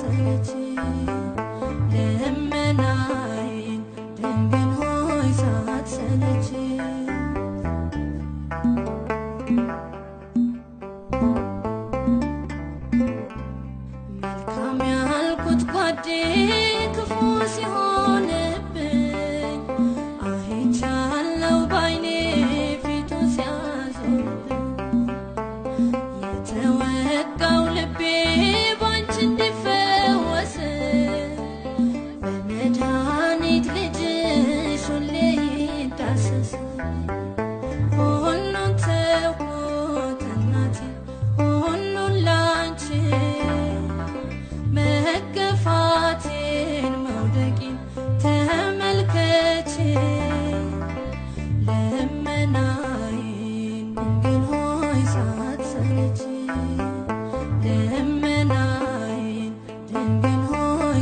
ሳትሰለች ልመናዬን ድንግል ሆይ ሳትሰለች መልካም ያልኩት ጓዴ ክፉ ሲሆንብኝ አይቻለው ባይኔ ፊቱ ሲያዞርብኝ የተወጋው ልቤ ባንቺ እንዲፈወስ በመድኃኒት ልጅሽ ሁሌ ይዳሰስ ሁሉን ተውኩት እናቴ ሁሉን ላንቺ መገፋቴን መውደቄን ተመልከች ልመናዬን ድንግል ሆይ ሳትሰለች ልመናዬን ድንግል ሆይ